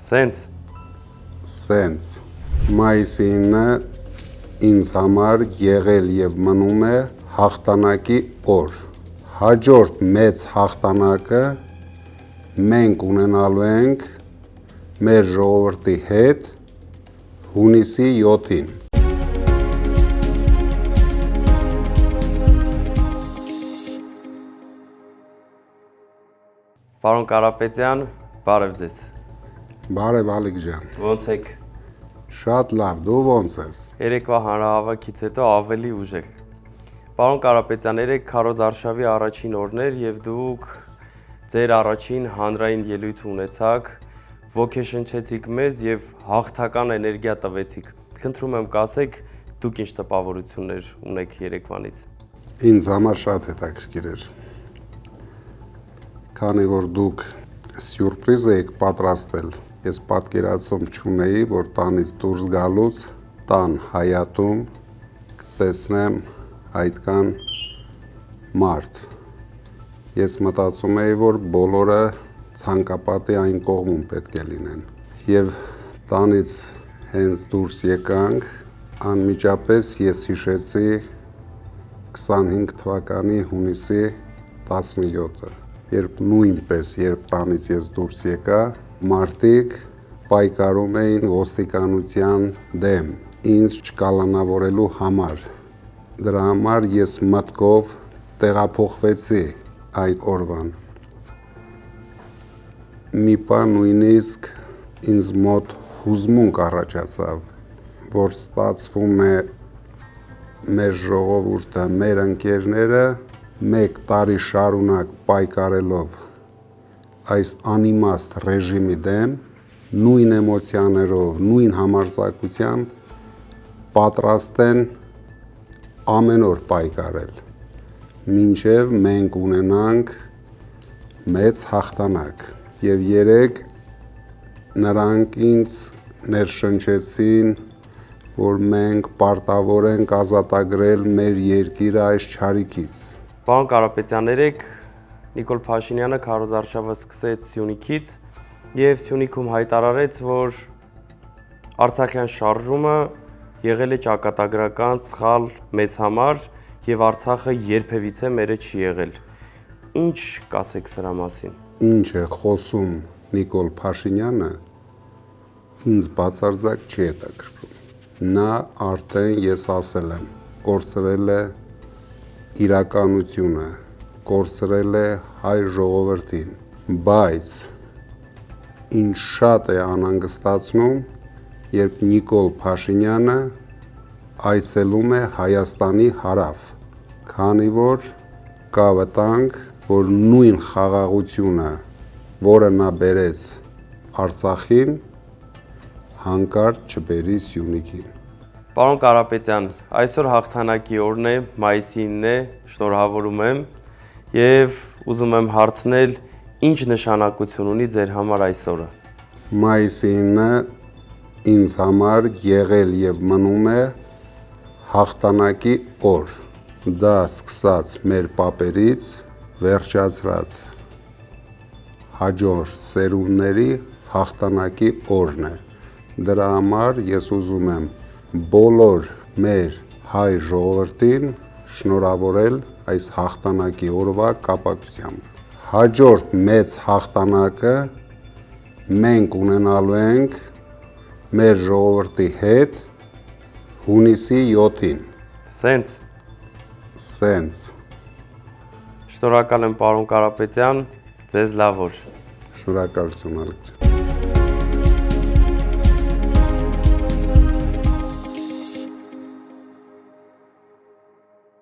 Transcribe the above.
Սենց։ Մայիսի 9-ը ինձ համար եղել եւ մնում է հաղթանակի օր։ Հաջորդ մեծ հաղթանակը մենք ունենալու ենք մեր ժողովրդի հետ հունիսի 7-ին։ Պարոն Կարապետյան, բարև ձեզ։ Բարև Ալիկ ջան։ Ոնց եք։ Շատ լավ, դու ոնց ես։ Երեկվա հանրահավաքից հետո ավելի ուժեղ։ Պարոն Կարապետյան, երեք քարոզարշավի առաջին օրն էր եւ դուք ձեր առաջին հանրային ելույթը ունեցաք, ոգեշնչեցիք մեզ եւ հաղթական էներգիա տվեցիք։ Խնդրում եմ կասեք, դուք ինչ տպավորություններ ունեք երեկվանից։ Ինձ համար շատ հետաքրքիր էր։ Քանի որ դուք սյուրպրիզ եք պատրաստել, ես պատկերացում չունեի, որ տանից դուրս գալուց տան հայատում կտեսնեմ այդքան մարդ։ Ես մտածում էի, որ բոլորը ցանկապատի այն կողմում պետք է լինեն։ Եվ տանից հենց դուրս եկանք, անմիջապես ես հիշեցի 25 թվականի հունիսի 17-ը, երբ նույնպես, երբ տանից ես դուրս եկա, մարդիկ պայքարում էին ոստիկանության դեմ, ինձ չկալանավորելու համար։ Դրա համար ես մտքով տեղափոխվեցի այդ օրվան։ Մի պահ նույնիսկ ինձ մոտ հուզմունք առաջացավ, որ ստացվում է մեր ժողովուրդը, մեր ընկերները 1 տարի շարունակ պայքարելով այս անիմաստ ռեժիմի դեմ, նույն էմոցիաներով, նույն համարձակությամբ պատրաստ են ամեն օր պայքարել, մինչև մենք ունենանք մեծ հաղթանակ։ Եվ երեք նրանք ինձ ներշնչեցին, որ մենք պարտավոր ենք ազատագրել մեր երկիրը այս չարիքից։ Պարոն Կարապետյան, երեք Նիկոլ Փաշինյանը քարոզարշավը սկսեց Սյունիքից եւ Սյունիքում հայտարարեց, որ Արցախյան շարժումը եղել է ճակատագրական սխալ մեզ համար եւ Արցախը երբևիցե մերը չի եղել։ Ինչ կասեք սրա մասին։ Ինչ է խոսում Նիկոլ Փաշինյանը, ինձ բացարձակ չի հետաքրքրում։ Նա արդեն, ես ասել եմ, կորցրել է իրականությունը, կորցրել է հայ ժողովրդին, բայց ինչ շատ է անհանգստացնում, երբ Նիկոլ Փաշինյանը այցելում է Հայաստանի հարավ, քանի որ կա վտանգ, որ նույն խաղաղությունը, որը նա բերեց Արցախին, հանկարծ չբերի Սյունիքին։ Պարոն Կարապետյան, այսօր հաղթանակի օրն է, մայիսի 9-ն է, շնորհավորում եմ եւ ուզում եմ հարցնել, ինչ նշանակություն ունի ձեր համար այս օրը։ Մայիսի 9-ը ինձ համար եղել եւ մնում է հաղթանակի օր։ Դա սկսած մեր պապերից, վերջացրած հաջորդ սերունդների հաղթանակի օրն է։ Դրա համար ես ուզում եմ բոլոր մեր հայ ժողովրդին շնորհավորել այս հաղթանակի օրվա կապակցությամբ։ Հաջորդ մեծ հաղթանակը մենք ունենալու ենք մեր ժողովրդի հետ հունիսի 7-ին։ Սենց։ Շնորհակալ եմ պարոն Կարապետյան, ձեզ լավ օր։ Շնորհակալություն Ալիկ ջան։